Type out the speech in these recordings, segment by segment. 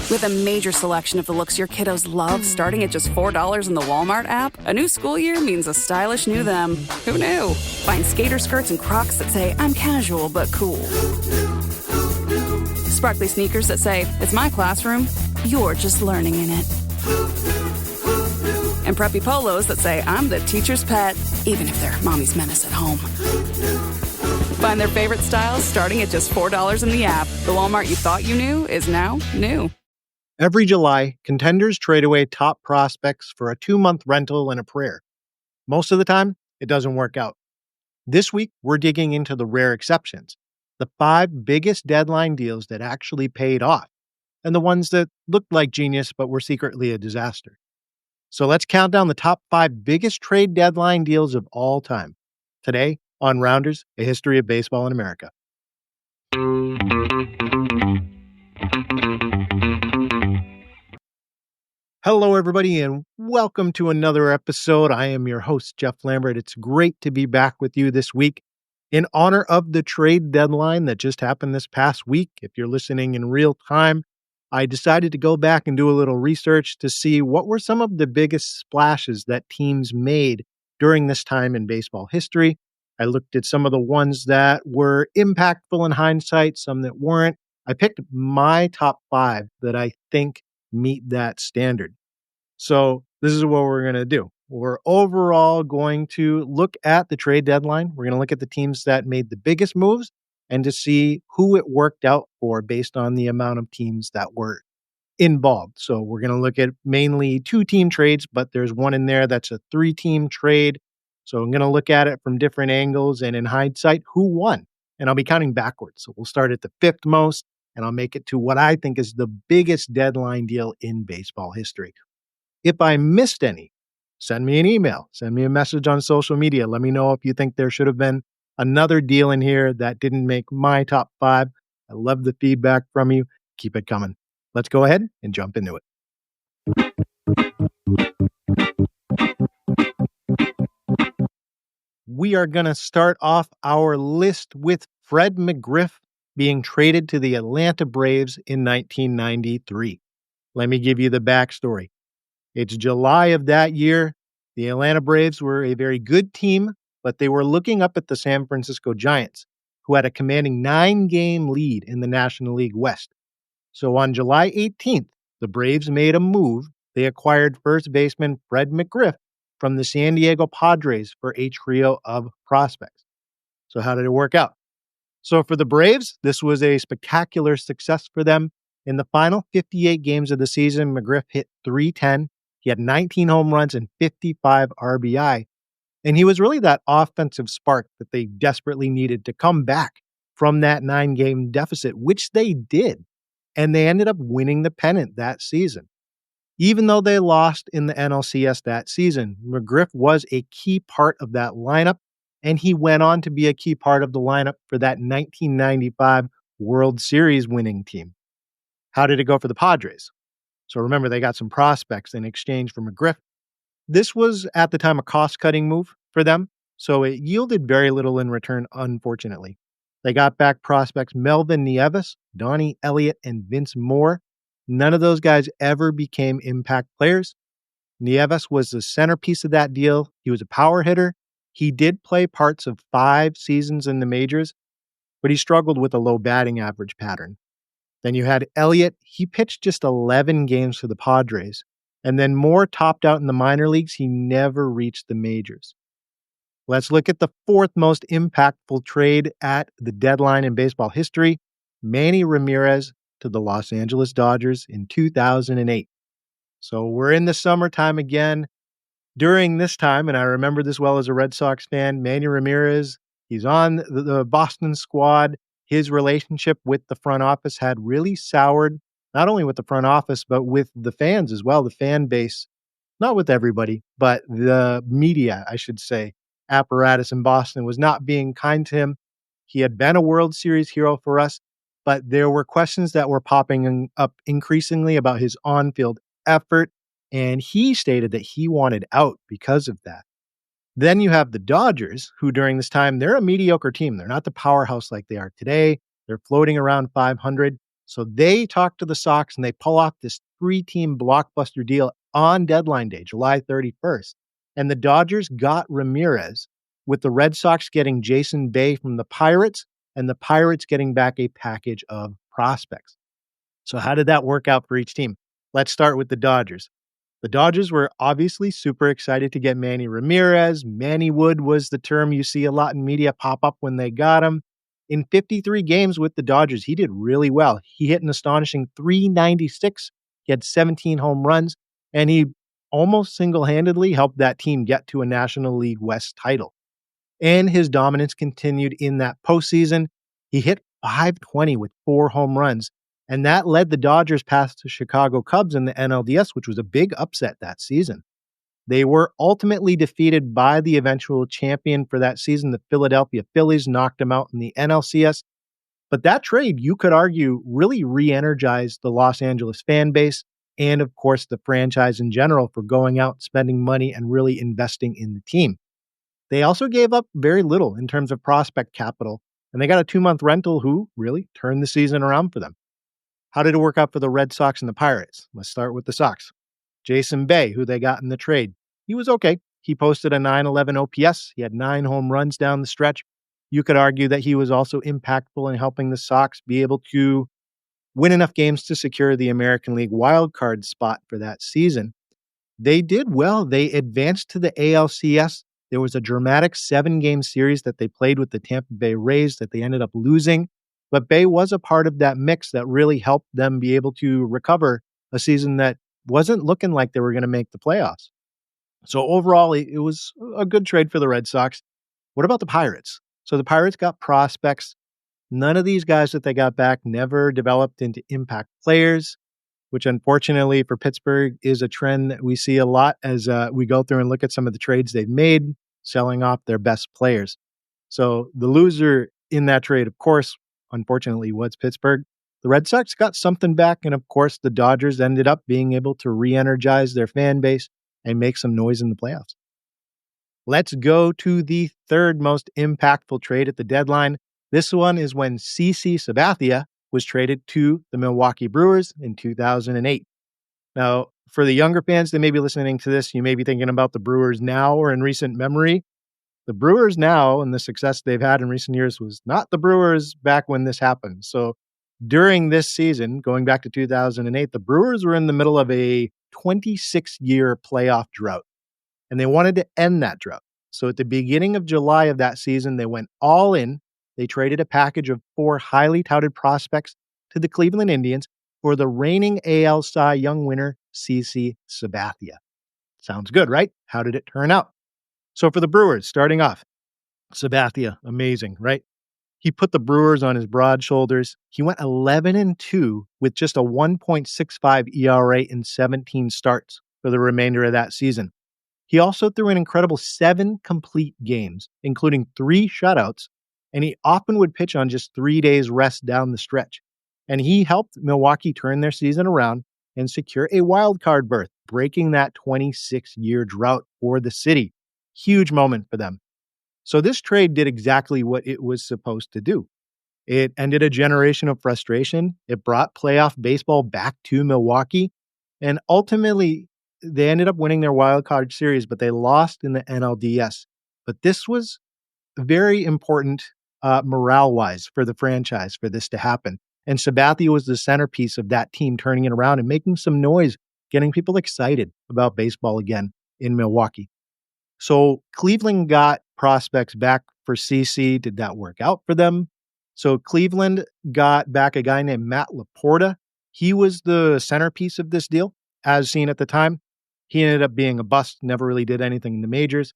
With a major selection of the looks your kiddos love starting at just $4 in the Walmart app, a new school year means a stylish new them. Who knew? Find skater skirts and Crocs that say, I'm casual but cool. Sparkly sneakers that say, it's my classroom, you're just learning in it. And preppy polos that say, I'm the teacher's pet, even if they're mommy's menace at home. Find their favorite styles starting at just $4 in the app. The Walmart you thought you knew is now new. Every July, contenders trade away top prospects for a 2-month rental and a prayer. Most of the time, it doesn't work out. This week, we're digging into the rare exceptions, the 5 biggest deadline deals that actually paid off, and the ones that looked like genius but were secretly a disaster. So let's count down the top 5 biggest trade deadline deals of all time. Today, on Rounders, a history of baseball in America. Hello, everybody, and welcome to another episode. I am your host, Jeff Lambert. It's great to be back with you this week. In honor of the trade deadline that just happened this past week, if you're listening in real time, I decided to go back and do a little research to see what were some of the biggest splashes that teams made during this time in baseball history. I looked at some of the ones that were impactful in hindsight, some that weren't. I picked my top 5 that I think meet that standard. So this is what we're going to do. We're overall going to look at the trade deadline. We're going to look at the teams that made the biggest moves and to see who it worked out for based on the amount of teams that were involved. So we're going to look at mainly 2-team trades, but there's one in there that's a 3-team trade. So I'm going to look at it from different angles and in hindsight, who won? And I'll be counting backwards. So we'll start at the 5th most, and I'll make it to what I think is the biggest deadline deal in baseball history. If I missed any, send me an email, send me a message on social media. Let me know if you think there should have been another deal in here that didn't make my top 5. I love the feedback from you. Keep it coming. Let's go ahead and jump into it. We are going to start off our list with Fred McGriff being traded to the Atlanta Braves in 1993. Let me give you the backstory. It's July of that year. The Atlanta Braves were a very good team, but they were looking up at the San Francisco Giants, who had a commanding 9-game lead in the National League West. So on July 18th, the Braves made a move. They acquired first baseman Fred McGriff from the San Diego Padres for a trio of prospects. So how did it work out? So for the Braves, this was a spectacular success for them. In the final 58 games of the season, McGriff hit .310. He had 19 home runs and 55 RBI. And he was really that offensive spark that they desperately needed to come back from that 9-game deficit, which they did. And they ended up winning the pennant that season. Even though they lost in the NLCS that season, McGriff was a key part of that lineup, and he went on to be a key part of the lineup for that 1995 World Series winning team. How did it go for the Padres? So remember, they got some prospects in exchange for McGriff. This was, at the time, a cost-cutting move for them, so it yielded very little in return, unfortunately. They got back prospects Melvin Nieves, Donnie Elliott, and Vince Moore. None of those guys ever became impact players. Nieves was the centerpiece of that deal. He was a power hitter. He did play parts of 5 seasons in the majors, but he struggled with a low batting average pattern. Then you had Elliott. He pitched just 11 games for the Padres. And then Moore topped out in the minor leagues. He never reached the majors. Let's look at the 4th most impactful trade at the deadline in baseball history. Manny Ramirez to the Los Angeles Dodgers in 2008. So we're in the summertime again. During this time, and I remember this well as a Red Sox fan, Manny Ramirez, he's on the Boston squad. His relationship with the front office had really soured, not only with the front office, but with the fans as well, the fan base. Not with everybody, but the media, I should say, apparatus in Boston was not being kind to him. He had been a World Series hero for us, but there were questions that were popping up increasingly about his on-field effort, and he stated that he wanted out because of that. Then you have the Dodgers, who during this time, they're a mediocre team. They're not the powerhouse like they are today. They're floating around 500. So they talk to the Sox and they pull off this 3-team blockbuster deal on deadline day, July 31st. And the Dodgers got Ramirez, with the Red Sox getting Jason Bay from the Pirates and the Pirates getting back a package of prospects. So how did that work out for each team? Let's start with the Dodgers. The Dodgers were obviously super excited to get Manny Ramirez. Manny Wood was the term you see a lot in media pop up when they got him. In 53 games with the Dodgers, he did really well. He hit an astonishing .396. He had 17 home runs, and he almost single-handedly helped that team get to a National League West title. And his dominance continued in that postseason. He hit .520 with 4 home runs, and that led the Dodgers past the Chicago Cubs in the NLDS, which was a big upset that season. They were ultimately defeated by the eventual champion for that season. The Philadelphia Phillies knocked them out in the NLCS. But that trade, you could argue, really re-energized the Los Angeles fan base and, of course, the franchise in general for going out, spending money, and really investing in the team. They also gave up very little in terms of prospect capital, and they got a 2-month rental who really turned the season around for them. How did it work out for the Red Sox and the Pirates? Let's start with the Sox. Jason Bay, who they got in the trade, he was okay. He posted a .911 OPS. He had 9 home runs down the stretch. You could argue that he was also impactful in helping the Sox be able to win enough games to secure the American League wildcard spot for that season. They did well. They advanced to the ALCS. There was a dramatic 7-game series that they played with the Tampa Bay Rays that they ended up losing. But Bay was a part of that mix that really helped them be able to recover a season that wasn't looking like they were going to make the playoffs. So overall, it was a good trade for the Red Sox. What about the Pirates? So the Pirates got prospects. None of these guys that they got back never developed into impact players, which unfortunately for Pittsburgh is a trend that we see a lot as we go through and look at some of the trades they've made, selling off their best players. So the loser in that trade, of course, unfortunately, was Pittsburgh. The Red Sox got something back, and of course, the Dodgers ended up being able to re-energize their fan base and make some noise in the playoffs. Let's go to the third most impactful trade at the deadline. This one is when CC Sabathia was traded to the Milwaukee Brewers in 2008. Now, for the younger fans that may be listening to this, you may be thinking about the Brewers now or in recent memory. The Brewers now and the success they've had in recent years was not the Brewers back when this happened. So during this season, going back to 2008, the Brewers were in the middle of a 26-year playoff drought, and they wanted to end that drought. So at the beginning of July of that season, they went all in. They traded a package of 4 highly touted prospects to the Cleveland Indians for the reigning AL Cy Young winner, CC Sabathia. Sounds good, right? How did it turn out? So for the Brewers, starting off, Sabathia, amazing, right? He put the Brewers on his broad shoulders. He went 11-2 with just a 1.65 ERA in 17 starts for the remainder of that season. He also threw an incredible 7 complete games, including 3 shutouts, and he often would pitch on just 3 days rest down the stretch. And he helped Milwaukee turn their season around and secure a wild card berth, breaking that 26-year drought for the city. Huge moment for them. So this trade did exactly what it was supposed to do. It ended a generation of frustration. It brought playoff baseball back to Milwaukee. And ultimately, they ended up winning their wild card series, but they lost in the NLDS. But this was very important morale-wise for the franchise for this to happen. And Sabathia was the centerpiece of that team turning it around and making some noise, getting people excited about baseball again in Milwaukee. So Cleveland got prospects back for CC. Did that work out for them? So Cleveland got back a guy named Matt Laporta. He was the centerpiece of this deal, as seen at the time. He ended up being a bust, never really did anything in the majors.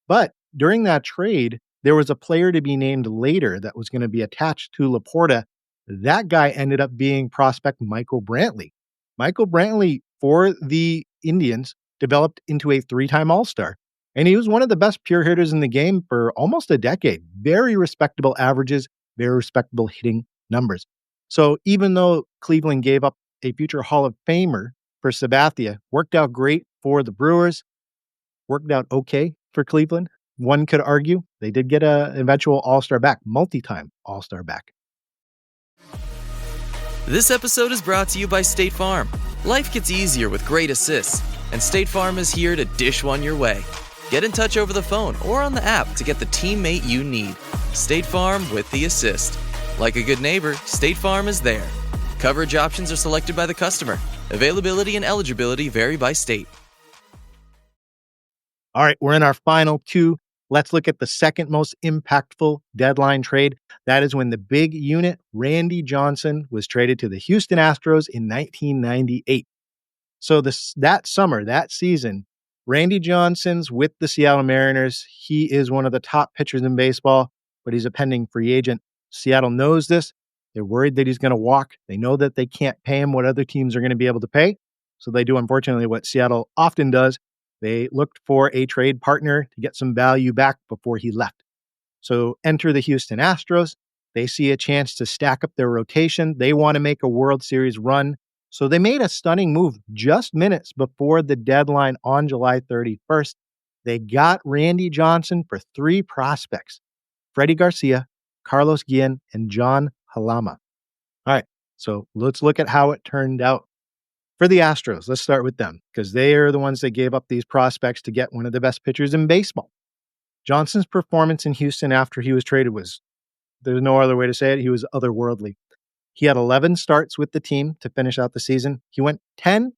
But during that trade, there was a player to be named later that was going to be attached to Laporta. That guy ended up being prospect Michael Brantley. Michael Brantley, for the Indians, developed into a 3-time All-Star. And he was one of the best pure hitters in the game for almost a decade. Very respectable averages, very respectable hitting numbers. So even though Cleveland gave up a future Hall of Famer for Sabathia, worked out great for the Brewers, worked out okay for Cleveland. One could argue they did get an eventual All-Star back, multi-time All-Star back. This episode is brought to you by State Farm. Life gets easier with great assists, and State Farm is here to dish one your way. Get in touch over the phone or on the app to get the teammate you need. State Farm with the assist. Like a good neighbor, State Farm is there. Coverage options are selected by the customer. Availability and eligibility vary by state. All right, we're in our final two. Let's look at the second most impactful deadline trade. That is when the big unit, Randy Johnson, was traded to the Houston Astros in 1998. So that summer, that season, Randy Johnson's with the Seattle Mariners. He is one of the top pitchers in baseball, but he's a pending free agent. Seattle knows this. They're worried that he's going to walk. They know that they can't pay him what other teams are going to be able to pay. So they do, unfortunately, what Seattle often does. They looked for a trade partner to get some value back before he left. So enter the Houston Astros. They see a chance to stack up their rotation. They want to make a World Series run. So they made a stunning move just minutes before the deadline on July 31st. They got Randy Johnson for three prospects: Freddie Garcia, Carlos Guillen, and John Halama. All right, so let's look at how it turned out. For the Astros, let's start with them, because they are the ones that gave up these prospects to get one of the best pitchers in baseball. Johnson's performance in Houston after he was traded there's no other way to say it, he was otherworldly. He had 11 starts with the team to finish out the season. He went 10-1.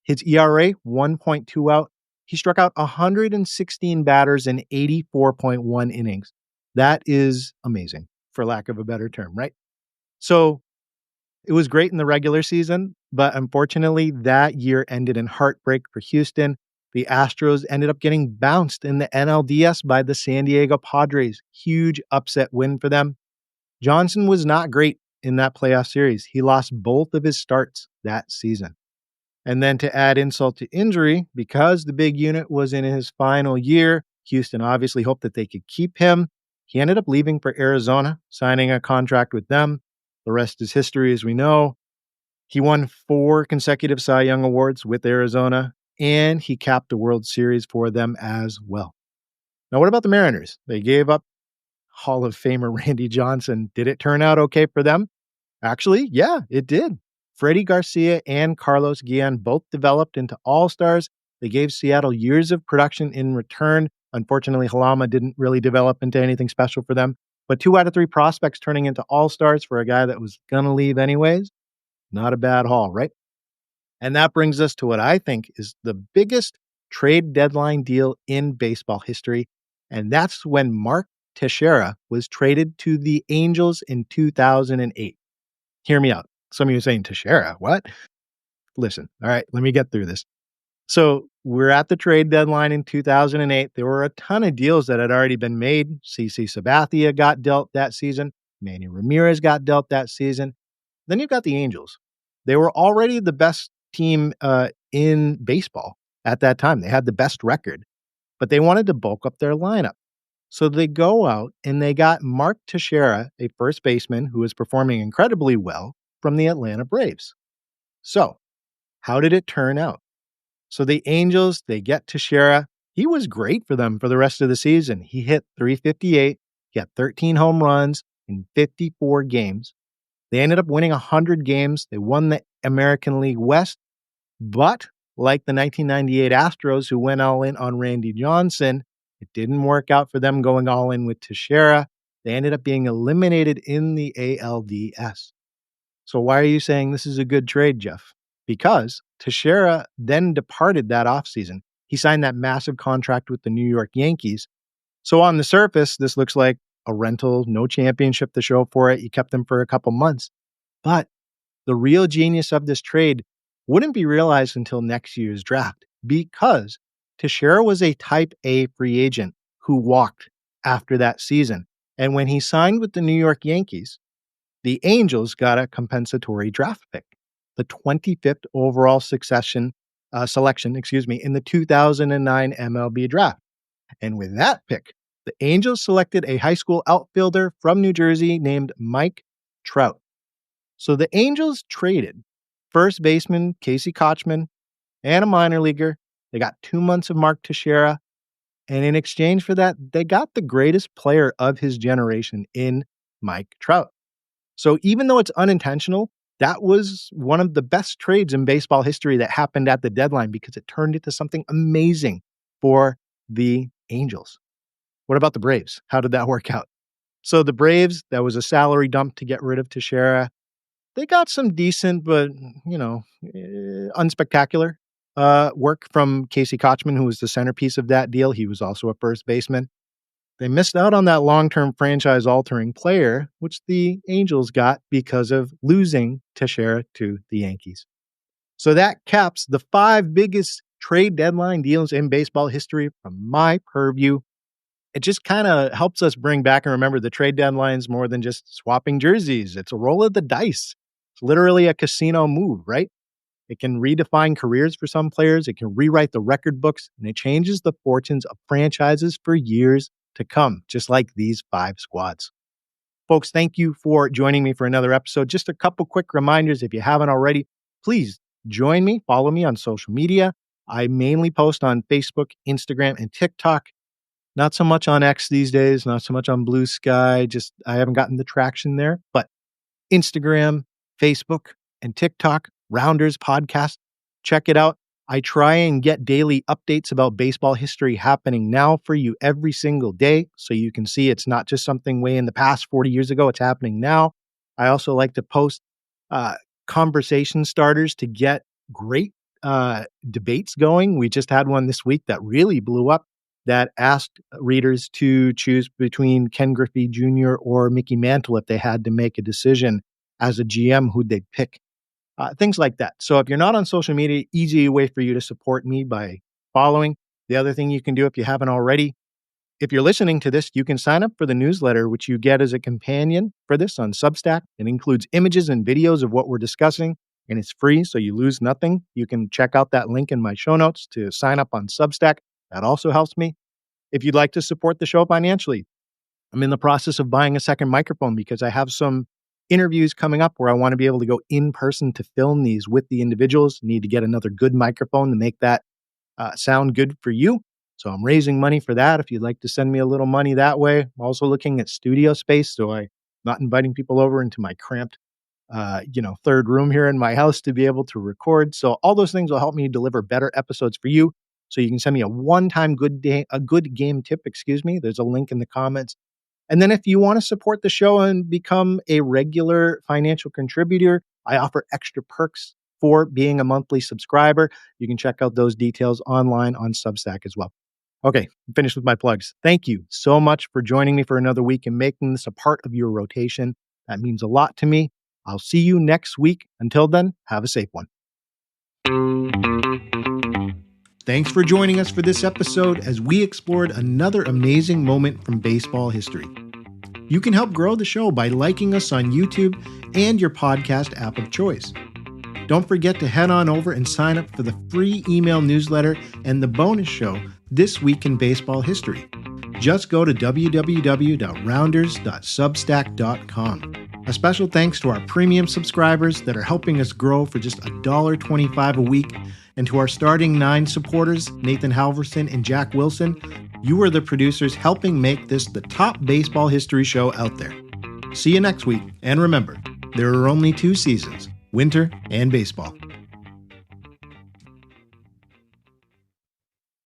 His ERA, 1.2 out. He struck out 116 batters in 84.1 innings. That is amazing, for lack of a better term, right? So it was great in the regular season, but unfortunately, that year ended in heartbreak for Houston. The Astros ended up getting bounced in the NLDS by the San Diego Padres. Huge upset win for them. Johnson was not great in that playoff series. He lost both of his starts that season. And then to add insult to injury, because the big unit was in his final year, Houston obviously hoped that they could keep him. He ended up leaving for Arizona, signing a contract with them. The rest is history, as we know. He won 4 consecutive Cy Young Awards with Arizona, and he capped the World Series for them as well. Now, what about the Mariners? They gave up Hall of Famer Randy Johnson. Did it turn out okay for them? Actually, yeah, it did. Freddie Garcia and Carlos Guillen both developed into all-stars. They gave Seattle years of production in return. Unfortunately, Halama didn't really develop into anything special for them. But 2 out of 3 prospects turning into all-stars for a guy that was going to leave anyways, not a bad haul, right? And that brings us to what I think is the biggest trade deadline deal in baseball history. And that's when Mark Teixeira was traded to the Angels in 2008. Hear me out. Some of you are saying, Teixeira, what? Listen, all right, let me get through this. So we're at the trade deadline in 2008. There were a ton of deals that had already been made. CC Sabathia got dealt that season. Manny Ramirez got dealt that season. Then you've got the Angels. They were already the best team in baseball at that time. They had the best record, but they wanted to bulk up their lineup. So they go out and they got Mark Teixeira, a first baseman who was performing incredibly well, from the Atlanta Braves. So how did it turn out? So the Angels, they get Teixeira. He was great for them for the rest of the season. He hit .358, he had 13 home runs in 54 games. They ended up winning 100 games. They won the American League West. But like the 1998 Astros, who went all in on Randy Johnson, it didn't work out for them going all in with Teixeira. They ended up being eliminated in the ALDS. So why are you saying this is a good trade, Jeff? Because Teixeira then departed that offseason. He signed that massive contract with the New York Yankees. So on the surface, this looks like a rental, no championship to show for it. You kept them for a couple months. But the real genius of this trade wouldn't be realized until next year's draft, because Teixeira was a type A free agent who walked after that season. And when he signed with the New York Yankees, the Angels got a compensatory draft pick, the 25th overall selection, in the 2009 MLB draft. And with that pick, the Angels selected a high school outfielder from New Jersey named Mike Trout. So the Angels traded first baseman Casey Kotchman and a minor leaguer. They got 2 months of Mark Teixeira. And in exchange for that, they got the greatest player of his generation in Mike Trout. So even though it's unintentional, that was one of the best trades in baseball history that happened at the deadline because it turned into something amazing for the Angels. What about the Braves? How did that work out? So the Braves, that was a salary dump to get rid of Teixeira. They got some decent, but, unspectacular work from Casey Kochman, who was the centerpiece of that deal. He was also a first baseman. They missed out on that long-term franchise-altering player, which the Angels got because of losing Teixeira to the Yankees. So that caps the 5 biggest trade deadline deals in baseball history from my purview. It just kind of helps us bring back and remember the trade deadlines more than just swapping jerseys. It's a roll of the dice. It's literally a casino move, right? It can redefine careers for some players. It can rewrite the record books, and it changes the fortunes of franchises for years to come, just like these 5 squads. Folks, thank you for joining me for another episode. Just a couple quick reminders. If you haven't already, please join me, follow me on social media. I mainly post on Facebook, Instagram, and TikTok. Not so much on X these days, not so much on Blue Sky. Just I haven't gotten the traction there. But Instagram, Facebook, and TikTok, Rounders Podcast, check it out. I try and get daily updates about baseball history happening now for you every single day, so you can see it's not just something way in the past 40 years ago. It's happening now. I also like to post conversation starters to get great debates going. We just had one this week that really blew up, that asked readers to choose between Ken Griffey Jr. or Mickey Mantle if they had to make a decision as a GM who'd they'd pick. Things like that. So if you're not on social media, easy way for you to support me by following. The other thing you can do if you haven't already, if you're listening to this, you can sign up for the newsletter, which you get as a companion for this on Substack. It includes images and videos of what we're discussing, and it's free, so you lose nothing. You can check out that link in my show notes to sign up on Substack. That also helps me. If you'd like to support the show financially, I'm in the process of buying a second microphone because I have some interviews coming up where I want to be able to go in person to film these with the individuals. Need to get another good microphone to make that sound good for you. So I'm raising money for that. If you'd like to send me a little money that way. I'm also looking at studio space, so I'm not inviting people over into my cramped, third room here in my house to be able to record. So all those things will help me deliver better episodes for you. So you can send me a one-time good game tip, There's a link in the comments. And then if you want to support the show and become a regular financial contributor, I offer extra perks for being a monthly subscriber. You can check out those details online on Substack as well. Okay, I'm finished with my plugs. Thank you so much for joining me for another week and making this a part of your rotation. That means a lot to me. I'll see you next week. Until then, have a safe one. Thanks for joining us for this episode as we explored another amazing moment from baseball history. You can help grow the show by liking us on YouTube and your podcast app of choice. Don't forget to head on over and sign up for the free email newsletter and the bonus show, This Week in Baseball History. Just go to www.rounders.substack.com. A special thanks to our premium subscribers that are helping us grow for just $1.25 a week, and to our starting 9 supporters, Nathan Halverson and Jack Wilson. You are the producers helping make this the top baseball history show out there. See you next week, and remember, there are only 2 seasons, winter and baseball.